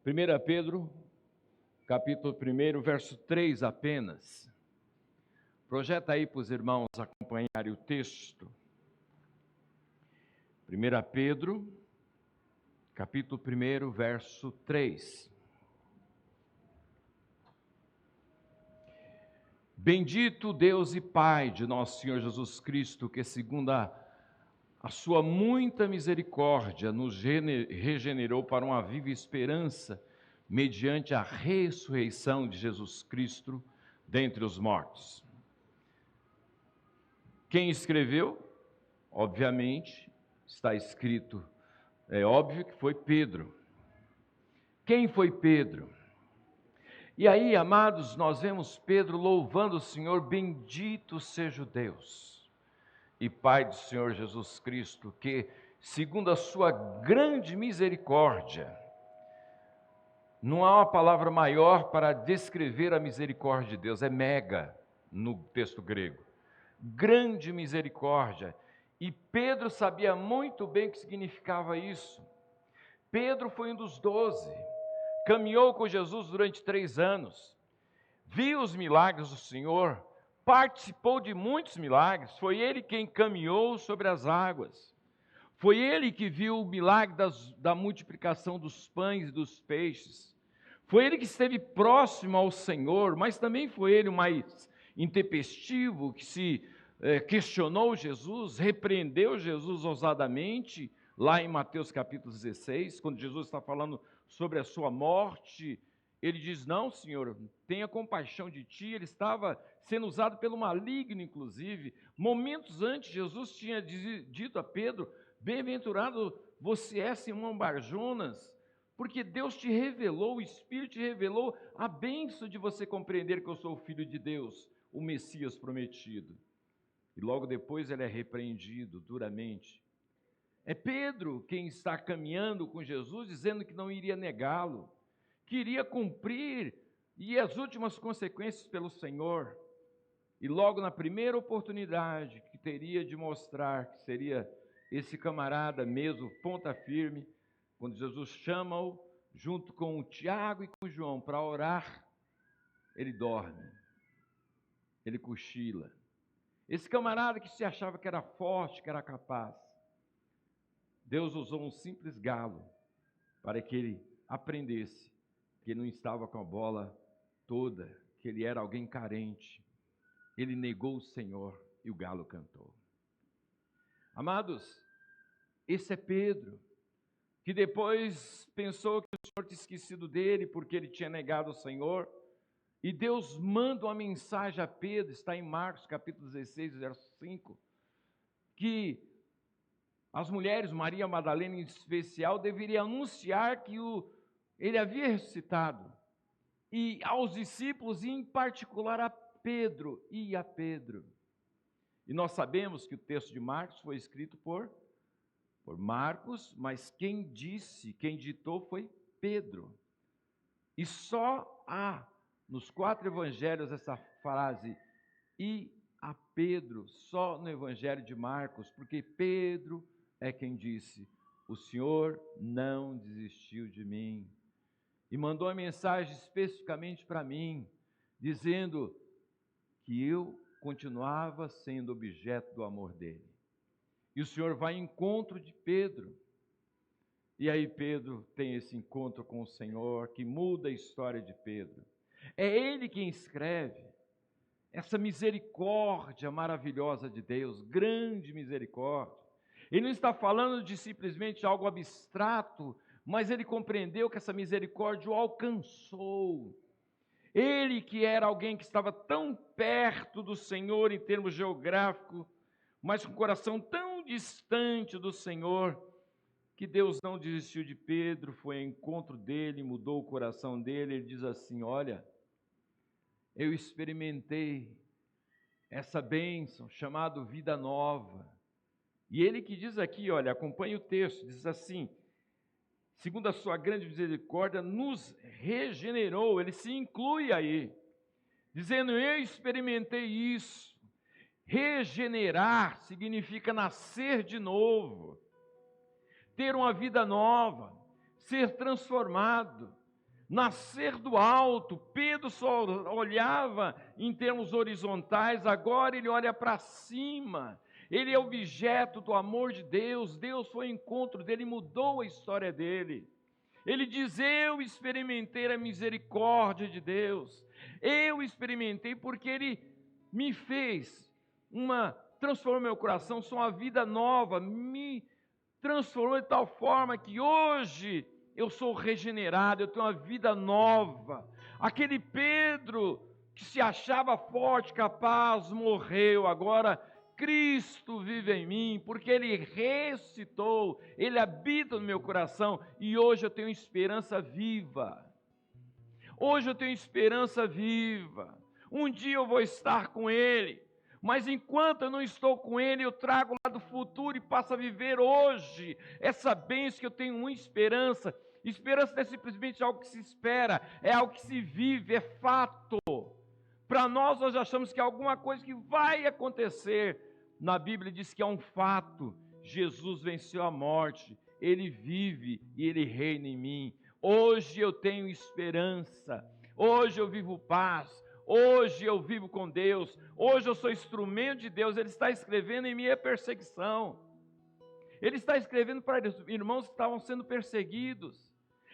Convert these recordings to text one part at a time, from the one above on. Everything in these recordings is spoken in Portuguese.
1 Pedro, capítulo 1, verso 3 apenas. Projeta aí para os irmãos acompanharem o texto. 1 Pedro, capítulo 1, verso 3. Bendito Deus e Pai de nosso Senhor Jesus Cristo, que segundo a sua muita misericórdia nos regenerou para uma viva esperança, mediante a ressurreição de Jesus Cristo dentre os mortos. Quem escreveu? Obviamente, está escrito, é óbvio que foi Pedro. Quem foi Pedro? E aí, amados, nós vemos Pedro louvando o Senhor, bendito seja o Deus e Pai do Senhor Jesus Cristo, que, segundo a sua grande misericórdia, não há uma palavra maior para descrever a misericórdia de Deus, é mega no texto grego. Grande misericórdia. E Pedro sabia muito bem o que significava isso. Pedro foi um dos 12, caminhou com Jesus durante 3 anos, viu os milagres do Senhor, participou de muitos milagres, foi ele quem caminhou sobre as águas, foi ele que viu o milagre da multiplicação dos pães e dos peixes, foi ele que esteve próximo ao Senhor, mas também foi ele o mais intempestivo, que se questionou Jesus, repreendeu Jesus ousadamente, lá em Mateus capítulo 16, quando Jesus está falando sobre a sua morte, ele diz, não, Senhor, tenha compaixão de ti. Ele estava sendo usado pelo maligno, inclusive. Momentos antes, Jesus tinha dito a Pedro, bem-aventurado você é, Simão Barjonas, porque Deus te revelou, o Espírito te revelou a bênção de você compreender que eu sou o Filho de Deus, o Messias prometido. E logo depois ele é repreendido duramente. É Pedro quem está caminhando com Jesus, dizendo que não iria negá-lo, que iria cumprir e as últimas consequências pelo Senhor. E logo na primeira oportunidade que teria de mostrar que seria esse camarada mesmo, ponta firme, quando Jesus chama-o, junto com o Tiago e com o João, para orar, ele dorme, ele cochila. Esse camarada que se achava que era forte, que era capaz, Deus usou um simples galo para que ele aprendesse que ele não estava com a bola toda, que ele era alguém carente. Ele negou o Senhor e o galo cantou. Amados, esse é Pedro, que depois pensou que o Senhor tinha esquecido dele porque ele tinha negado o Senhor. E Deus manda uma mensagem a Pedro, está em Marcos capítulo 16, verso 5, que as mulheres, Maria Madalena em especial, deveriam anunciar que ele havia ressuscitado. E aos discípulos, e em particular a Pedro, e a Pedro. E nós sabemos que o texto de Marcos foi escrito por Marcos, mas quem ditou foi Pedro. E só há nos 4 evangelhos essa frase, e a Pedro, só no evangelho de Marcos, porque Pedro é quem disse, o Senhor não desistiu de mim. E mandou uma mensagem especificamente para mim, dizendo que eu continuava sendo objeto do amor dele. E o Senhor vai em encontro de Pedro. E aí Pedro tem esse encontro com o Senhor, que muda a história de Pedro. É ele quem escreve essa misericórdia maravilhosa de Deus, grande misericórdia. Ele não está falando de simplesmente algo abstrato, mas ele compreendeu que essa misericórdia o alcançou. Ele que era alguém que estava tão perto do Senhor em termos geográficos, mas com o coração tão distante do Senhor, que Deus não desistiu de Pedro, foi ao encontro dele, mudou o coração dele. Ele diz assim, olha, eu experimentei essa bênção chamada vida nova. E ele que diz aqui, olha, acompanhe o texto, diz assim, segundo a sua grande misericórdia, nos regenerou, ele se inclui aí, dizendo, eu experimentei isso. Regenerar significa nascer de novo, ter uma vida nova, ser transformado. nascer do alto. Pedro só olhava em termos horizontais, agora ele olha para cima. Ele é objeto do amor de Deus. Deus foi ao encontro dele, mudou a história dele. Ele diz: eu experimentei a misericórdia de Deus. Eu experimentei porque Ele me fez transformou meu coração, sou uma vida nova, me transformou de tal forma que hoje eu sou regenerado, eu tenho uma vida nova. Aquele Pedro que se achava forte, capaz, morreu. Agora Cristo vive em mim, porque Ele ressuscitou, Ele habita no meu coração, e hoje eu tenho esperança viva. Hoje eu tenho esperança viva. Um dia eu vou estar com Ele, mas enquanto eu não estou com Ele, eu trago lá do futuro e passo a viver hoje essa bênção que eu tenho uma esperança. Esperança não é simplesmente algo que se espera, é algo que se vive, é fato. Para nós achamos que é alguma coisa que vai acontecer. Na Bíblia diz que é um fato. Jesus venceu a morte, Ele vive e Ele reina em mim. Hoje eu tenho esperança, hoje eu vivo paz, hoje eu vivo com Deus, hoje eu sou instrumento de Deus. Ele está escrevendo em minha perseguição. Ele está escrevendo para irmãos que estavam sendo perseguidos.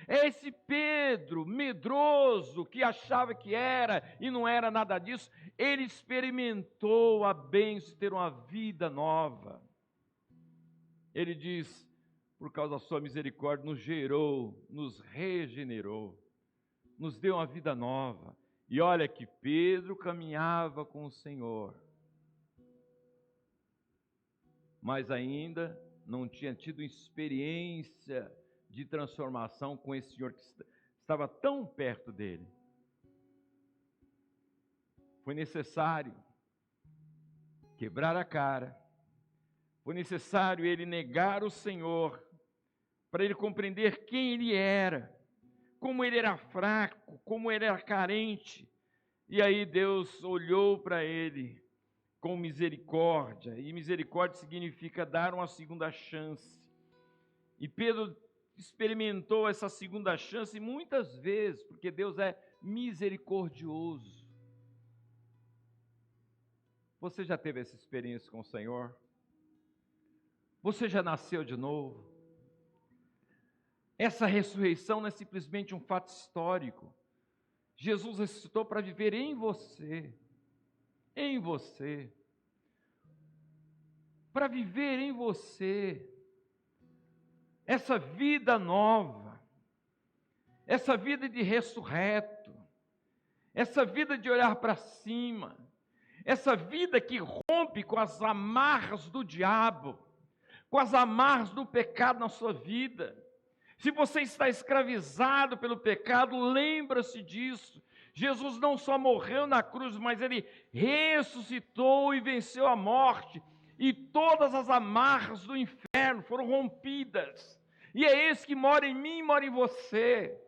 É esse Pedro, medroso, que achava que era e não era nada disso, ele experimentou a bênção de ter uma vida nova. Ele diz: por causa da sua misericórdia, nos gerou, nos regenerou, nos deu uma vida nova. E olha que Pedro caminhava com o Senhor, mas ainda não tinha tido experiência de transformação com esse Senhor que estava tão perto dele. Foi necessário quebrar a cara, foi necessário ele negar o Senhor, para ele compreender quem ele era, como ele era fraco, como ele era carente. E aí Deus olhou para ele com misericórdia, e misericórdia significa dar uma segunda chance. E Pedro experimentou essa segunda chance muitas vezes, porque Deus é misericordioso. Você já teve essa experiência com o Senhor? Você já nasceu de novo? Essa ressurreição não é simplesmente um fato histórico. Jesus ressuscitou para viver em você, para viver em você, essa vida nova, essa vida de ressurreto, essa vida de olhar para cima, essa vida que rompe com as amarras do diabo, com as amarras do pecado na sua vida. Se você está escravizado pelo pecado, lembra-se disso. Jesus não só morreu na cruz, mas Ele ressuscitou e venceu a morte. E todas as amarras do inferno foram rompidas. E é esse que mora em mim e mora em você.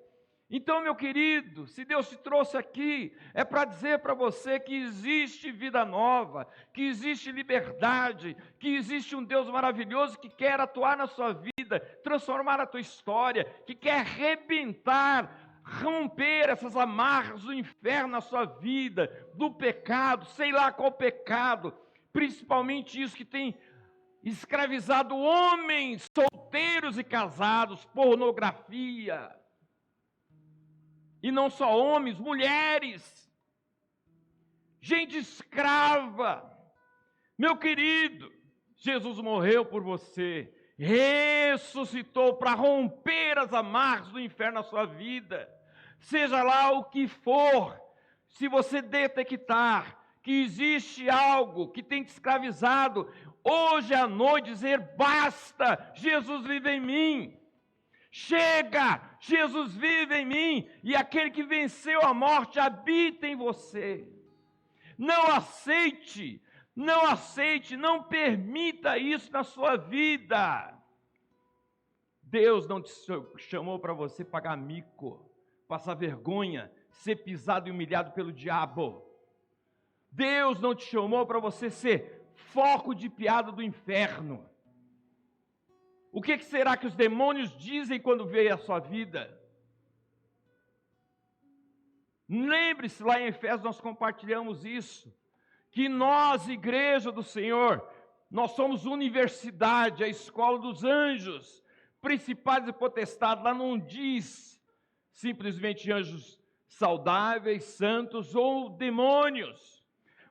Então, meu querido, se Deus te trouxe aqui, é para dizer para você que existe vida nova, que existe liberdade, que existe um Deus maravilhoso que quer atuar na sua vida, transformar a tua história, que quer arrebentar, romper essas amarras do inferno na sua vida, do pecado, sei lá qual pecado, principalmente isso que tem escravizado homens solteiros e casados, pornografia. E não só homens, mulheres, gente escrava. Meu querido, Jesus morreu por você, ressuscitou para romper as amarras do inferno na sua vida. Seja lá o que for, se você detectar que existe algo que tem te escravizado, hoje à noite dizer: basta, Jesus vive em mim. Chega, Jesus vive em mim, e aquele que venceu a morte habita em você. Não aceite, não permita isso na sua vida. Deus não te chamou para você pagar mico, passar vergonha, ser pisado e humilhado pelo diabo. Deus não te chamou para você ser foco de piada do inferno. O que será que os demônios dizem quando veem a sua vida? Lembre-se, lá em Efésios nós compartilhamos isso, que nós, igreja do Senhor, nós somos universidade, a escola dos anjos, principados e potestades. Lá não diz simplesmente anjos saudáveis, santos ou demônios,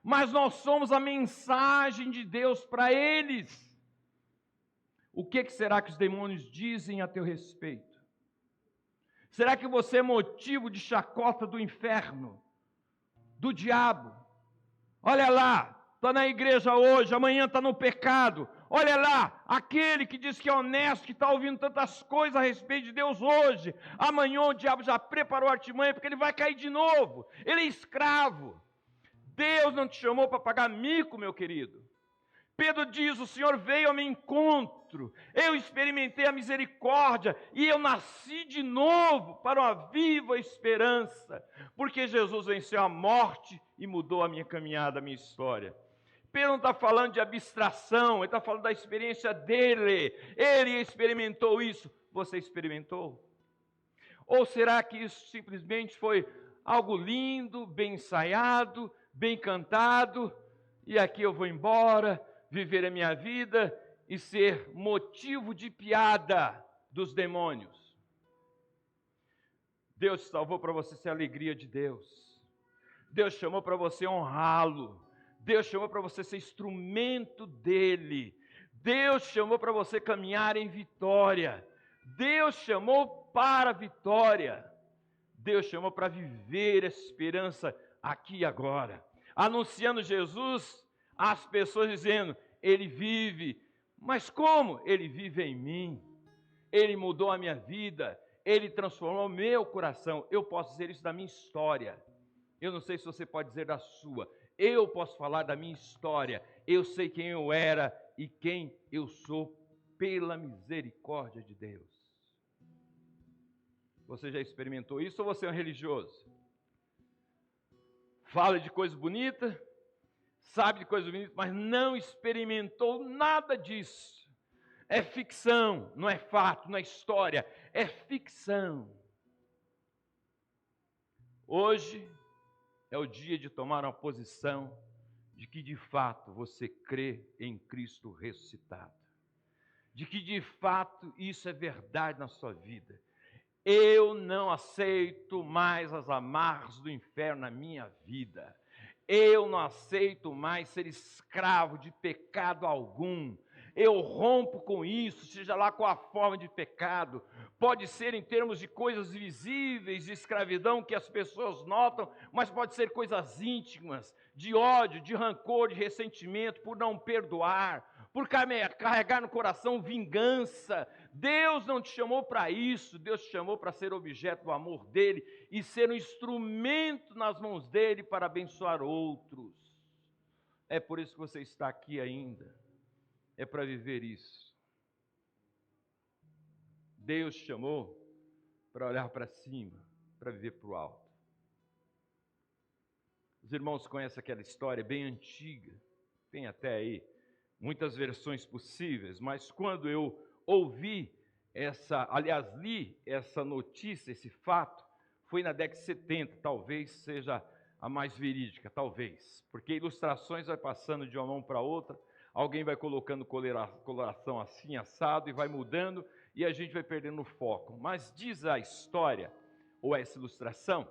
mas nós somos a mensagem de Deus para eles. O que será que os demônios dizem a teu respeito? Será que você é motivo de chacota do inferno, do diabo? Olha lá, está na igreja hoje, amanhã está no pecado. Olha lá, aquele que diz que é honesto, que está ouvindo tantas coisas a respeito de Deus hoje, amanhã o diabo já preparou a artimanha, porque ele vai cair de novo. Ele é escravo. Deus não te chamou para pagar mico, meu querido. Pedro diz, o Senhor veio ao meu encontro, eu experimentei a misericórdia e eu nasci de novo para uma viva esperança, porque Jesus venceu a morte e mudou a minha caminhada, a minha história. Pedro não está falando de abstração, ele está falando da experiência dele. Ele experimentou isso, você experimentou? Ou será que isso simplesmente foi algo lindo, bem ensaiado, bem cantado, e aqui eu vou embora, viver a minha vida e ser motivo de piada dos demônios? Deus te salvou para você ser a alegria de Deus. Deus chamou para você honrá-lo. Deus chamou para você ser instrumento dele. Deus chamou para você caminhar em vitória. Deus chamou para a vitória. Deus chamou para viver a esperança aqui e agora. Anunciando Jesus, as pessoas dizendo, ele vive. Mas como? Ele vive em mim. Ele mudou a minha vida. Ele transformou o meu coração. Eu posso dizer isso da minha história. Eu não sei se você pode dizer da sua. Eu posso falar da minha história. Eu sei quem eu era e quem eu sou pela misericórdia de Deus. Você já experimentou isso ou você é um religioso? Fala de coisa bonita, sabe de coisa bonita, mas não experimentou nada disso. É ficção, não é fato, não é história, é ficção. Hoje é o dia de tomar uma posição de que de fato você crê em Cristo ressuscitado. De que de fato isso é verdade na sua vida. Eu não aceito mais as amarras do inferno na minha vida. Eu não aceito mais ser escravo de pecado algum. Eu rompo com isso, seja lá qual a forma de pecado. Pode ser em termos de coisas visíveis, de escravidão que as pessoas notam, mas pode ser coisas íntimas, de ódio, de rancor, de ressentimento, por não perdoar, por carregar no coração vingança. Deus não te chamou para isso, Deus te chamou para ser objeto do amor dele e ser um instrumento nas mãos dele para abençoar outros. É por isso que você está aqui ainda, é para viver isso. Deus te chamou para olhar para cima, para viver para o alto. Os irmãos conhecem aquela história bem antiga, tem até aí muitas versões possíveis, mas quando eu ouvi li essa notícia, esse fato, foi na década de 70, talvez seja a mais verídica, talvez, porque ilustrações vai passando de uma mão para outra, alguém vai colocando coloração assim, assado, e vai mudando, e a gente vai perdendo o foco. Mas diz a história, ou essa ilustração,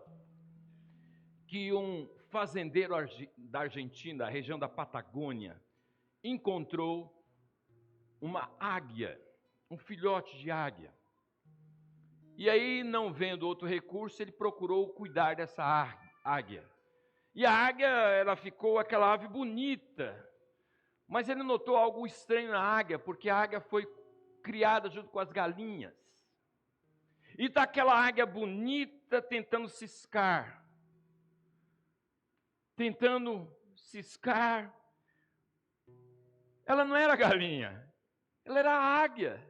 que um fazendeiro da Argentina, da região da Patagônia, encontrou uma águia, um filhote de águia. E aí, não vendo outro recurso, ele procurou cuidar dessa águia. E a águia, ela ficou aquela ave bonita, mas ele notou algo estranho na águia, porque a águia foi criada junto com as galinhas. E está aquela águia bonita tentando ciscar. Ela não era galinha, ela era águia.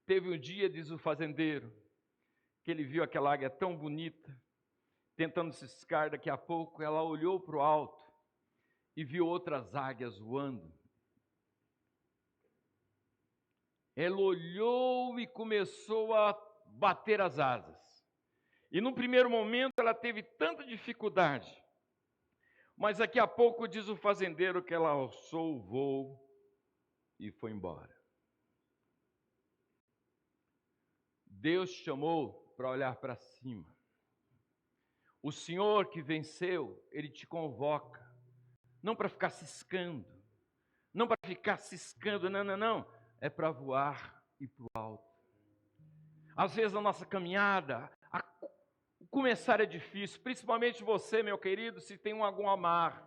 Teve um dia, diz o fazendeiro, que ele viu aquela águia tão bonita, tentando ciscar. Daqui a pouco ela olhou para o alto e viu outras águias voando. Ela olhou e começou a bater as asas. E no primeiro momento ela teve tanta dificuldade, mas daqui a pouco diz o fazendeiro que ela alçou o voo e foi embora. Deus te chamou para olhar para cima. O Senhor que venceu, Ele te convoca, não para ficar ciscando, não para ficar ciscando, não, é para voar e para o alto. Às vezes a nossa caminhada, começar é difícil, principalmente você, meu querido, se tem algum amarro.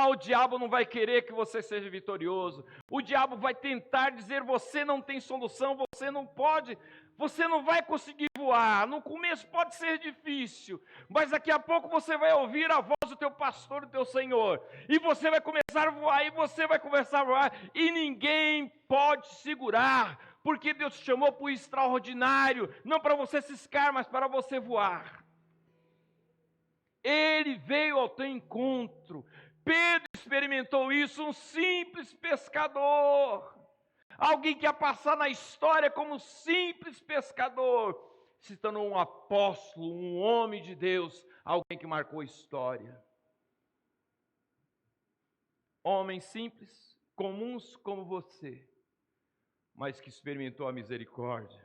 O diabo não vai querer que você seja vitorioso. O diabo vai tentar dizer: você não tem solução, você não pode, você não vai conseguir voar. No começo pode ser difícil, mas daqui a pouco você vai ouvir a voz do teu pastor, do teu Senhor, e você vai começar a voar, e você vai começar a voar, e ninguém pode segurar, porque Deus te chamou para o extraordinário, não para você ciscar, mas para você voar. Ele veio ao teu encontro. Pedro experimentou isso, um simples pescador. Alguém que ia passar na história como simples pescador, se tornou um apóstolo, um homem de Deus, alguém que marcou a história. Homens simples, comuns como você, mas que experimentou a misericórdia.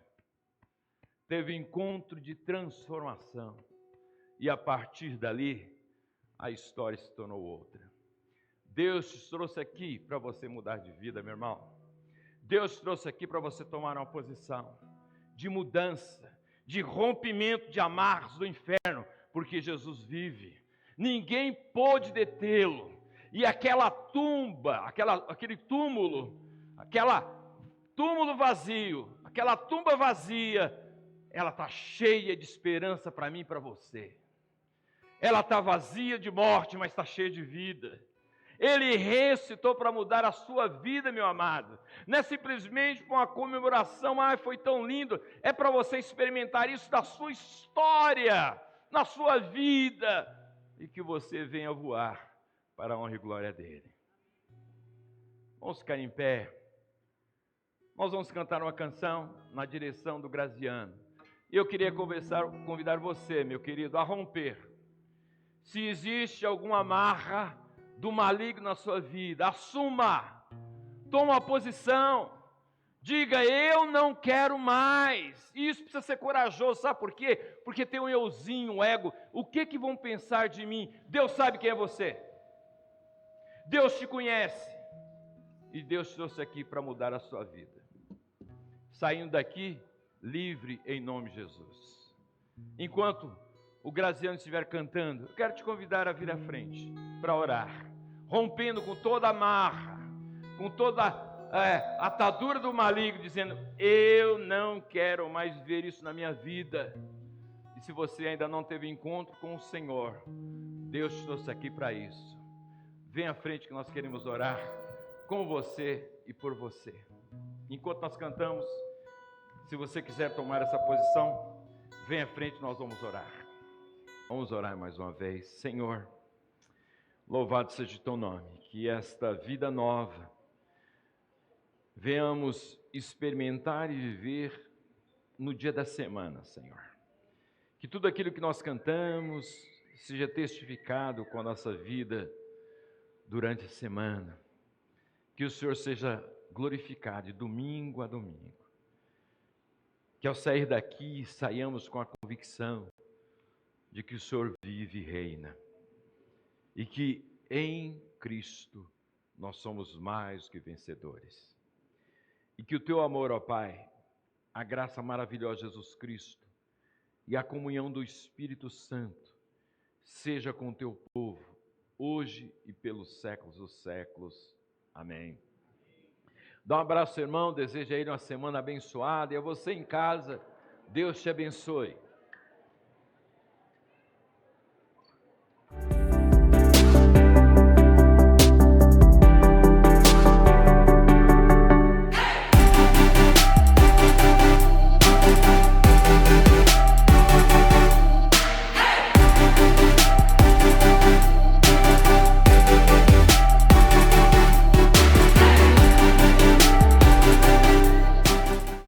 Teve encontro de transformação. E a partir dali, a história se tornou outra. Deus te trouxe aqui para você mudar de vida, meu irmão. Deus te trouxe aqui para você tomar uma posição de mudança, de rompimento de amarras do inferno, porque Jesus vive. Ninguém pôde detê-lo. E aquela tumba, aquele túmulo vazio, aquela tumba vazia, ela está cheia de esperança para mim e para você. Ela está vazia de morte, mas está cheia de vida. Ele ressuscitou para mudar a sua vida, meu amado. Não é simplesmente para uma comemoração, foi tão lindo. É para você experimentar isso da sua história, na sua vida, e que você venha voar para a honra e glória dele. Vamos ficar em pé. Nós vamos cantar uma canção na direção do Graziano. E eu queria convidar você, meu querido, a romper. Se existe alguma amarra do maligno na sua vida, assuma, toma uma posição, diga: eu não quero mais. Isso precisa ser corajoso, sabe por quê? Porque tem um euzinho, um ego. O que vão pensar de mim? Deus sabe quem é você, Deus te conhece, e Deus te trouxe aqui para mudar a sua vida, saindo daqui livre em nome de Jesus. Enquanto o Graziano estiver cantando, eu quero te convidar a vir à frente para orar, rompendo com toda a amarra, com toda a atadura do maligno, dizendo: eu não quero mais ver isso na minha vida. E se você ainda não teve encontro com o Senhor, Deus te trouxe aqui para isso. Vem à frente que nós queremos orar com você e por você. Enquanto nós cantamos, se você quiser tomar essa posição, vem à frente, nós vamos orar. Vamos orar mais uma vez. Senhor, louvado seja o teu nome, que esta vida nova venhamos experimentar e viver no dia da semana, Senhor. Que tudo aquilo que nós cantamos seja testificado com a nossa vida durante a semana. Que o Senhor seja glorificado de domingo a domingo. Que ao sair daqui saiamos com a convicção de que o Senhor vive e reina, e que em Cristo nós somos mais que vencedores, e que o teu amor, ó Pai, a graça maravilhosa de Jesus Cristo e a comunhão do Espírito Santo seja com o teu povo, hoje e pelos séculos dos séculos. Amém. Dá um abraço, irmão, deseja a ele uma semana abençoada, e a você em casa, Deus te abençoe.